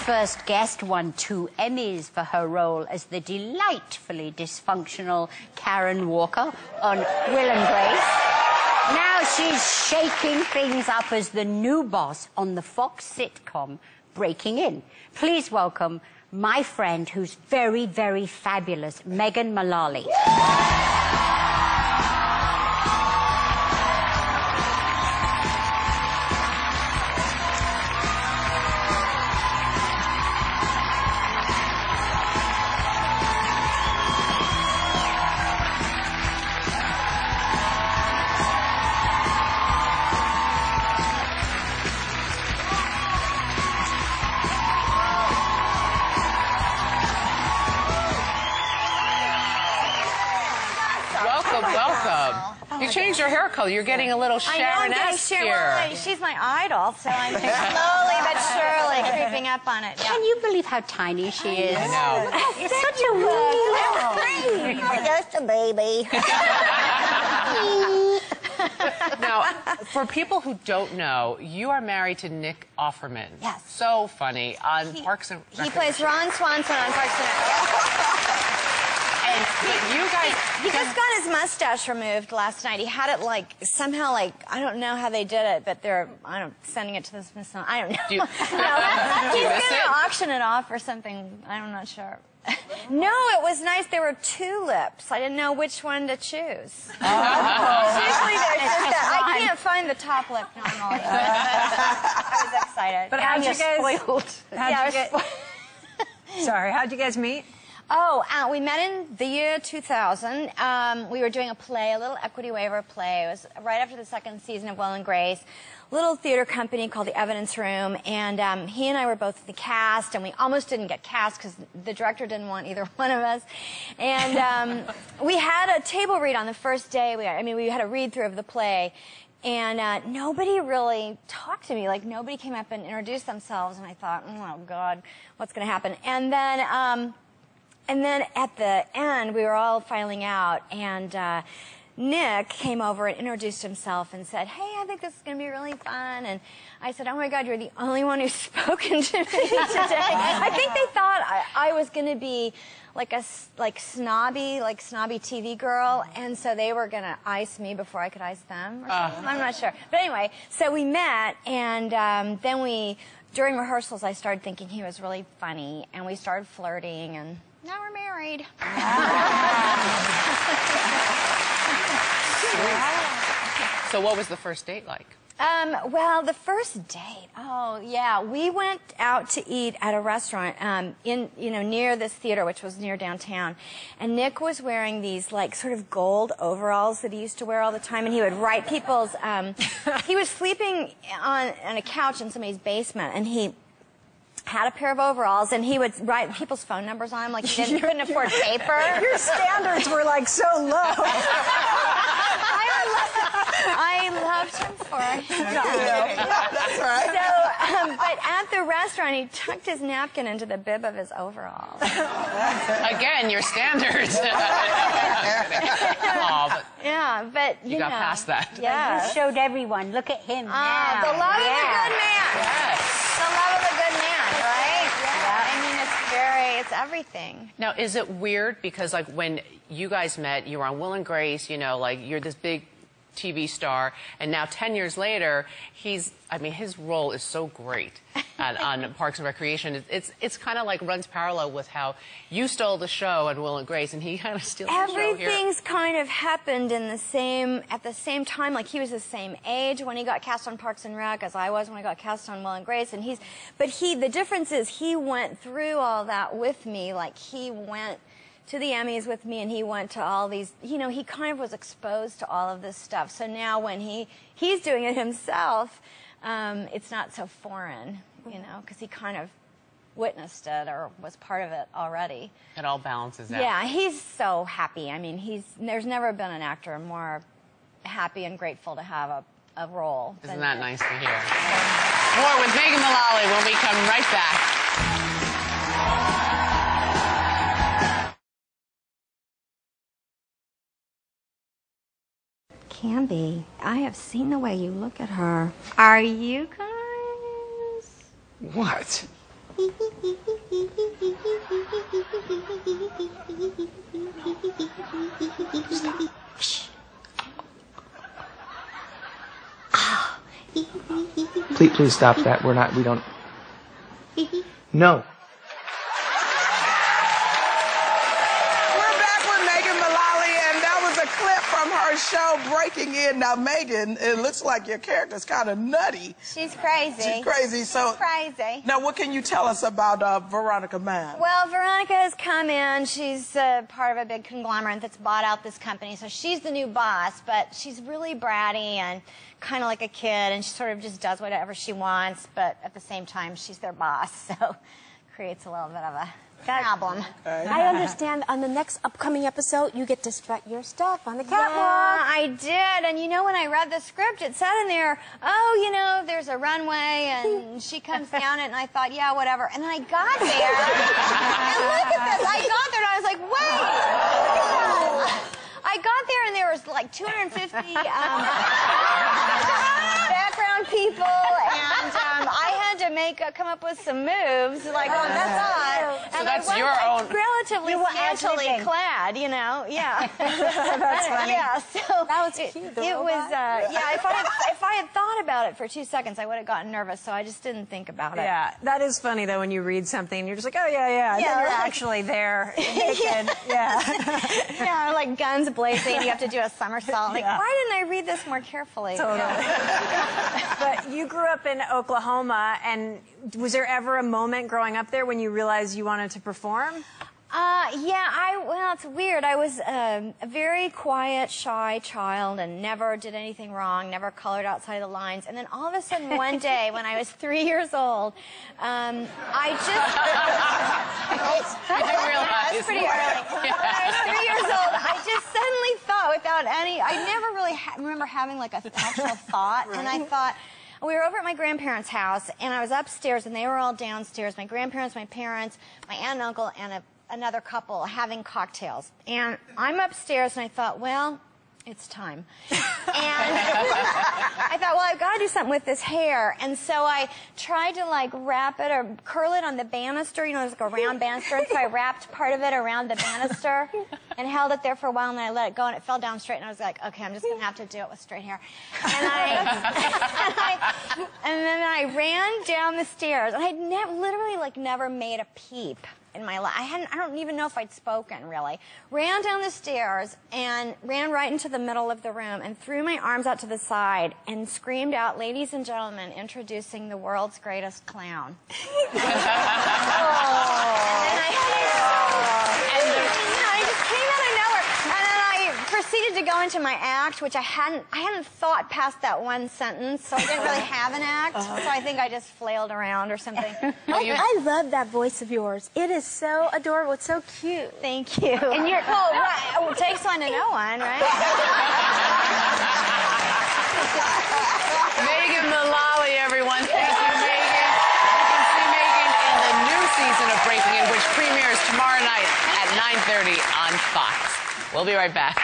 first guest won 2 Emmys for her role as the delightfully dysfunctional Karen Walker on Will and Grace. Now she's shaking things up as the new boss on the Fox sitcom Breaking In. Please welcome my friend who's very, very fabulous, Megan Mullally. Welcome. You changed your hair color. You're getting a little Sharon-esque here. Well, she's my idol, so I'm slowly but surely creeping up on it. Yeah. Can you believe how tiny she is? I know. It's such a wee little. Just a baby. Now, for people who don't know, you are married to Nick Offerman. Yes. So funny on Parks and He plays Ron Swanson on Parks and Rec. But you guys... He just got his mustache removed last night. He had it somehow I don't know how they did it, but they're, sending it to the Smithsonian. I don't know. Do you, He's going to auction it off or something. I'm not sure. No, it was nice. There were 2 lips. I didn't know which one to choose. Usually there's just that. I can't find the top lip normally. I was excited. But how'd you guys meet? Oh, we met in the year 2000. We were doing a play, a little equity waiver play. It was right after the 2nd season of Will and Grace. Little theater company called the Evidence Room, and he and I were both in the cast, and we almost didn't get cast because the director didn't want either one of us. And we had a table read on the first day. We had a read-through of the play, and nobody really talked to me. Nobody came up and introduced themselves, and I thought, oh, God, what's going to happen? And then at the end, we were all filing out, and Nick came over and introduced himself and said, hey, I think this is going to be really fun. And I said, oh, my God, you're the only one who's spoken to me today. I think they thought I was going to be snobby TV girl, and so they were going to ice me before I could ice them or something. I'm not sure. But anyway, so we met, and then during rehearsals, I started thinking he was really funny, and we started flirting, and now we're married. So what was the first date like? Well, the first date, oh, yeah. We went out to eat at a restaurant near this theater, which was near downtown. And Nick was wearing these, sort of gold overalls that he used to wear all the time. And he would write people's... he was sleeping on a couch in somebody's basement, and he had a pair of overalls, and he would write people's phone numbers on them he couldn't afford paper. Your standards were, so low. I loved him for it. That's right. So, but at the restaurant, he tucked his napkin into the bib of his overalls. Again, your standards. Yeah, but you got past that. Yeah. You showed everyone. Look at him now. The love of a good man. Yes. The love of a good man, right? Yeah. It's everything. Now, is it weird because, when you guys met, you were on Will and Grace, you're this big TV star, and now 10 years later, his role is so great on Parks and Recreation. It's kind of runs parallel with how you stole the show on Will and Grace, and he kind of steals the show here. Everything's kind of happened at the same time. He was the same age when he got cast on Parks and Rec as I was when I got cast on Will and Grace, and the difference is he went through all that with me. He went to the Emmys with me, and he went to all these, he kind of was exposed to all of this stuff. So now when he's doing it himself, it's not so foreign, because he kind of witnessed it or was part of it already. It all balances out. Yeah, he's so happy. There's never been an actor more happy and grateful to have a role. Isn't that nice to hear? More with Megan Mullally when we come right back. Candy, I have seen the way you look at her. Are you guys? What? Please stop that. We don't. No. We're back with Megan Mullally, and that was a clip from her show, Breaking In. Now, Megan, it looks like your character's kind of nutty. She's crazy. She's crazy. So, crazy. Now, what can you tell us about Veronica Mann? Well, Veronica has come in. She's part of a big conglomerate that's bought out this company. So she's the new boss, but she's really bratty and kind of like a kid, and she sort of just does whatever she wants, but at the same time, she's their boss. So creates a little bit of a problem. I understand on the next upcoming episode, you get to strut your stuff on the catwalk. Yeah, I did. And you know, when I read the script, it said in there, oh, you know, there's a runway and she comes down it, and I thought, yeah, whatever. And then I got there, and look at this. I got there and I was like, wait. I got there and there was like 250 background people, and I had to come up with some moves, like on the side. So And that's I your went, own. relatively scantily clad, you know. Yeah. That's funny. Yeah. So That was cute. it was. Yeah. If I had thought about it for 2 seconds, I would have gotten nervous. So I just didn't think about it. Yeah, that is funny though when you read something and you're just like, oh yeah, yeah. And Yeah, then you're right. actually there. Naked. Yeah. Yeah, like guns blazing. You have to do a somersault. Like, Yeah. why didn't I read this more carefully? Totally. But you grew up in Oklahoma, and was there ever a moment growing up there when you realized you wanted to perform? Well, it's weird. I was a very quiet, shy child and never did anything wrong, never colored outside the lines. And then all of a sudden one day when I was 3 years old, I just... I didn't realize. That's pretty early. When I was 3 years old, I just suddenly thought without any... I never really remember having like an actual thought. And I thought... We were over at my grandparents' house, and I was upstairs, and they were all downstairs. My grandparents, my parents, my aunt and uncle, and another couple having cocktails. And I'm upstairs, and I thought, well, it's time. And I thought, well, I've got to do something with this hair. And so I tried to, like, wrap it or curl it on the banister. You know, there's like a round banister. And so I wrapped part of it around the banister and held it there for a while, and then I let it go, and it fell down straight. And I was like, okay, I'm just going to have to do it with straight hair. And then I ran down the stairs. And I'd literally, like, never made a peep in my life. I don't even know if I'd spoken, really. Ran down the stairs and ran right into the middle of the room and threw my arms out to the side and screamed out, ladies and gentlemen, introducing the world's greatest clown. And I just came out of nowhere. And then I proceeded to go into my act, which I hadn't thought past that one sentence, so I didn't really have an act. So I think I just flailed around or something. I love that voice of yours. It is so adorable. It's so cute. Thank you. And you're well, it takes one to know one, right? Megan Mullally, everyone. Thank you, Megan. You can see Megan in the new season of Breaking In, which premieres tomorrow night at 9:30 on Fox. We'll be right back.